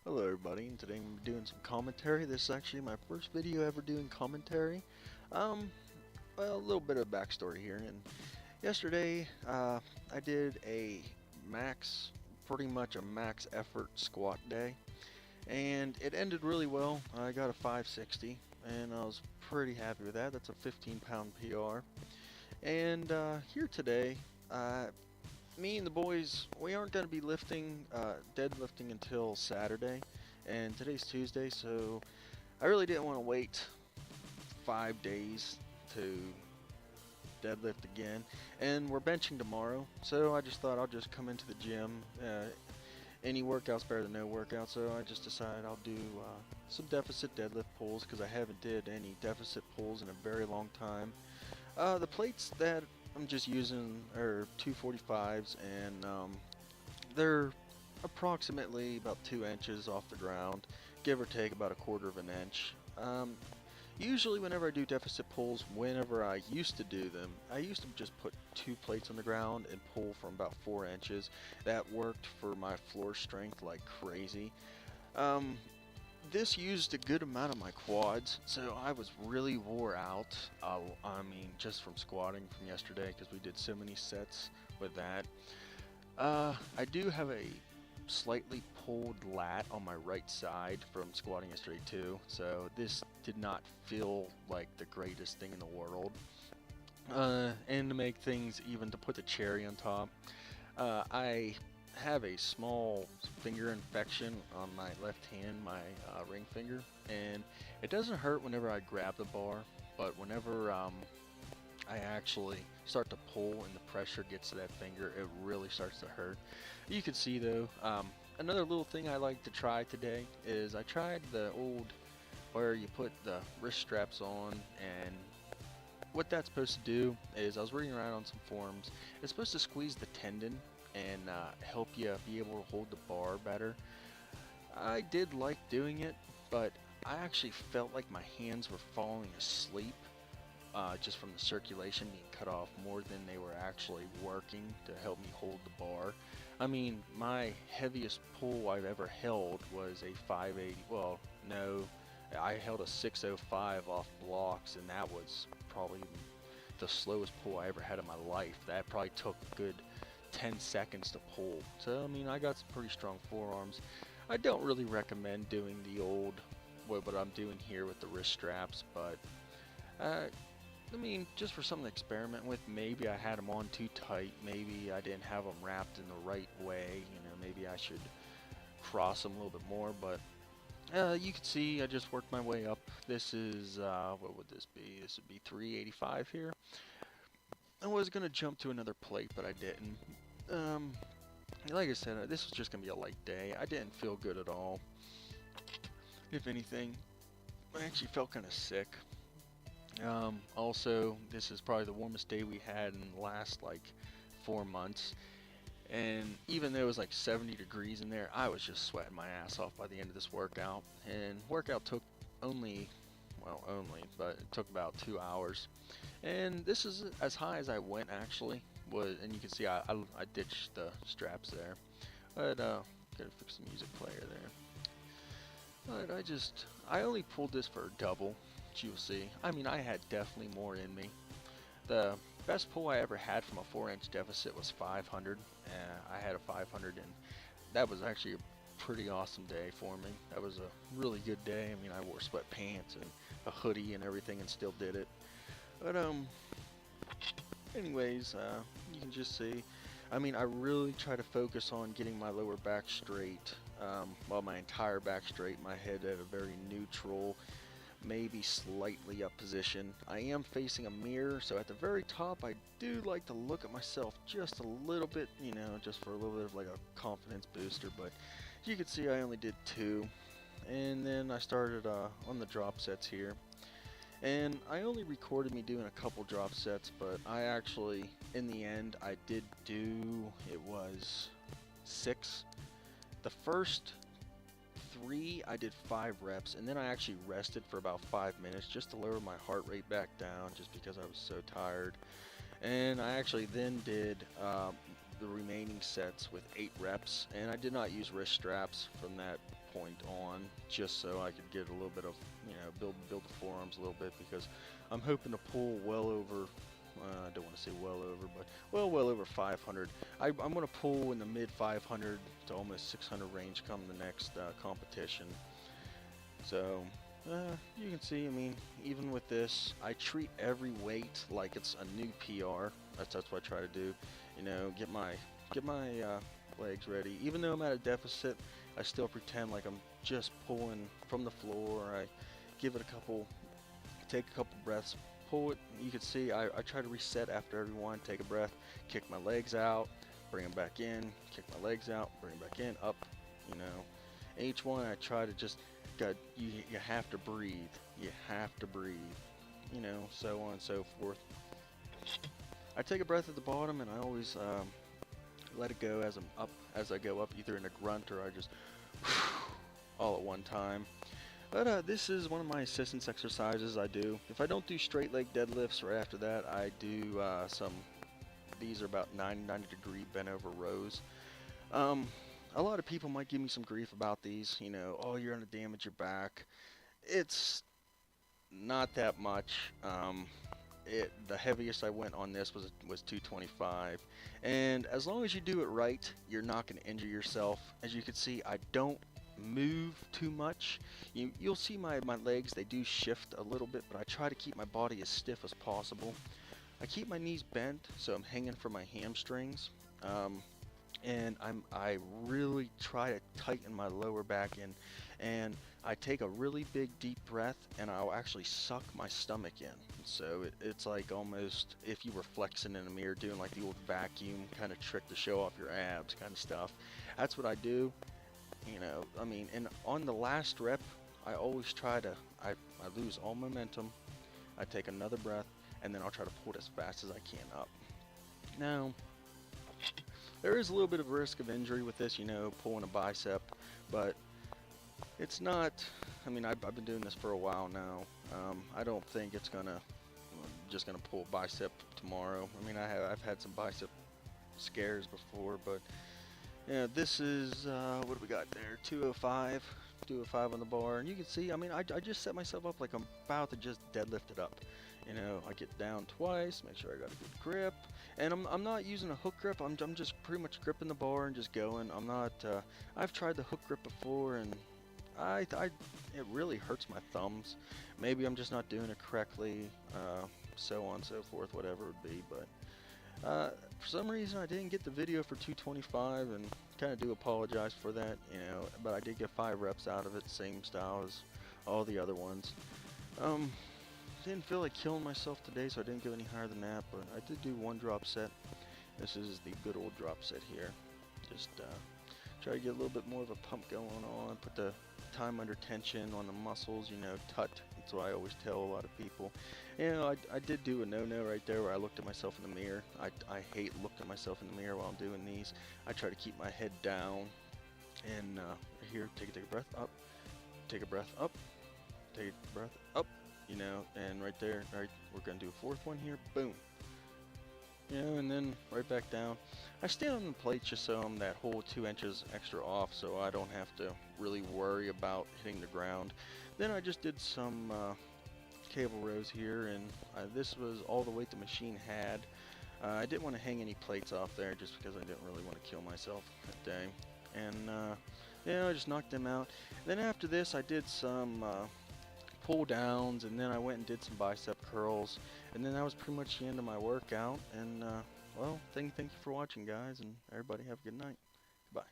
Hello everybody, and today I'm doing some commentary. This is actually my first video ever doing commentary. Um, well, a little bit of backstory here. And yesterday, I did a pretty much a max effort squat day, and it ended really well. I got a 560, and I was pretty happy with that. That's a 15-pound PR. And here today, uh, me and the boys, we aren't going to be deadlifting until Saturday, and today's Tuesday, so I really didn't want to wait 5 days to deadlift again. And we're benching tomorrow, so I just thought I'll just come into the gym. Any workout's better than no workout, so I just decided I'll do some deficit deadlift pulls because I haven't did any deficit pulls in a very long time. The plates that I'm just using are 245s, and they're approximately about 2 inches off the ground, give or take about a quarter of an inch. Usually whenever I do deficit pulls, whenever I used to do them, I used to just put 2 plates on the ground and pull from about 4 inches. That worked for my floor strength like crazy. Um, this used a good amount of my quads, so I was really wore out. I mean, just from squatting from yesterday, because we did so many sets with that. I do have a slightly pulled lat on my right side from squatting yesterday too, so this did not feel like the greatest thing in the world. And to make things even, to put the cherry on top, I have a small finger infection on my left hand, my ring finger, and it doesn't hurt whenever I grab the bar, but whenever I actually start to pull and the pressure gets to that finger, it really starts to hurt. You can see though, another little thing I like to try today is I tried the old where you put the wrist straps on, and what that's supposed to do is, I was reading around on some forums, it's supposed to squeeze the tendon and help you be able to hold the bar better. I did like doing it, but I actually felt like my hands were falling asleep just from the circulation being cut off more than they were actually working to help me hold the bar. I mean, my heaviest pull I've ever held was a 580. Well, no, I held a 605 off blocks, and that was probably the slowest pull I ever had in my life. That probably took a good 10 seconds to pull. So, I mean, I got some pretty strong forearms. I don't really recommend doing the old, what I'm doing here with the wrist straps, but I mean, just for something to experiment with. Maybe I had them on too tight. Maybe I didn't have them wrapped in the right way. You know, maybe I should cross them a little bit more. But you can see I just worked my way up. This is, what would this be? This would be 385 here. I was going to jump to another plate, but I didn't. Um, like I said, this was just going to be a light day. I didn't feel good at all. If anything, I actually felt kind of sick. Also, this is probably the warmest day we had in the last like 4 months. And even though it was like 70 degrees in there, I was just sweating my ass off by the end of this workout. And workout took only, well, but it took about 2 hours. And this is as high as I went actually. And you can see I ditched the straps there. But gotta fix the music player there. But I only pulled this for a double. You'll see. I mean, I had definitely more in me. The best pull I ever had from a 4-inch deficit was 500. I had a 500, and that was actually a pretty awesome day for me. That was a really good day. I mean, I wore sweatpants and a hoodie and everything and still did it. But anyways, you can just see. I mean, I really try to focus on getting my lower back straight. Well, my entire back straight, my head at a very neutral, maybe slightly up position. I am facing a mirror, so at the very top I do like to look at myself just a little bit, you know, just for a little bit of like a confidence booster. But you can see I only did 2, and then I started on the drop sets here, and I only recorded me doing a couple drop sets, but I actually, in the end, I did do, it was 6. The first 3, I did 5 reps, and then I actually rested for about 5 minutes just to lower my heart rate back down, just because I was so tired. And I actually then did the remaining sets with 8 reps, and I did not use wrist straps from that point on, just so I could get a little bit of, build the forearms a little bit, because I'm hoping to pull well over, I don't want to say well over, but well over 500. I'm going to pull in the mid 500 to almost 600 range come the next competition. So, you can see, I mean, even with this, I treat every weight like it's a new PR. That's what I try to do. Get my legs ready. Even though I'm at a deficit, I still pretend like I'm just pulling from the floor. I give it take a couple breaths, pull it. You can see I try to reset after every one. Take a breath, kick my legs out, bring them back in, kick my legs out, bring them back in, up. Each one I try to just you have to breathe. You have to breathe. So on and so forth. I take a breath at the bottom, and I always let it go as I go up, either in a grunt or I just all at one time. But this is one of my assistance exercises I do. If I don't do straight leg deadlifts right after that, I do these are about 90 degree bent over rows. A lot of people might give me some grief about these, oh, you're going to damage your back. It's not that much. The heaviest I went on this was 225, and as long as you do it right, you're not going to injure yourself. As you can see, I don't move too much. You'll see my legs, they do shift a little bit, but I try to keep my body as stiff as possible. I keep my knees bent, so I'm hanging from my hamstrings, and I really try to tighten my lower back in, and I take a really big deep breath, and I'll actually suck my stomach in. So it's like almost if you were flexing in a mirror, doing like the old vacuum kind of trick to show off your abs kind of stuff. That's what I do. I mean, and on the last rep, I always try to, I lose all momentum. I take another breath, and then I'll try to pull it as fast as I can up. Now, there is a little bit of risk of injury with this, pulling a bicep, but it's not, I mean, I've been doing this for a while now. I don't think it's just gonna pull a bicep tomorrow. I mean, I've had some bicep scares before, but this is, what do we got there? 205 on the bar, and you can see, I mean, I just set myself up like I'm about to just deadlift it up. I get down twice, make sure I got a good grip, and I'm not using a hook grip. I'm just pretty much gripping the bar and just going. I'm not. I've tried the hook grip before, and it really hurts my thumbs. Maybe I'm just not doing it correctly. So on and so forth, whatever it would be, but. For some reason I didn't get the video for 225, and kind of do apologize for that, but I did get 5 reps out of it, same style as all the other ones. Didn't feel like killing myself today, so I didn't go any higher than that, but I did do 1 drop set. This is the good old drop set here. Just try to get a little bit more of a pump going on, put the time under tension on the muscles, tut. That's what I always tell a lot of people. I did do a no-no right there where I looked at myself in the mirror. I hate looking at myself in the mirror while I'm doing these. I try to keep my head down, and here, take a breath up, take a breath up, take a breath up, and right there, we're gonna do a 4th one here, boom. And then right back down. I stand on the plate just so I'm that whole 2 inches extra off, so I don't have to really worry about hitting the ground. Then I just did some cable rows here, and this was all the weight the machine had. I didn't want to hang any plates off there just because I didn't really want to kill myself that day. And I just knocked them out. Then after this, I did some pull downs, and then I went and did some bicep curls, and then that was pretty much the end of my workout. And well, thank you for watching, guys, and everybody have a good night. Goodbye.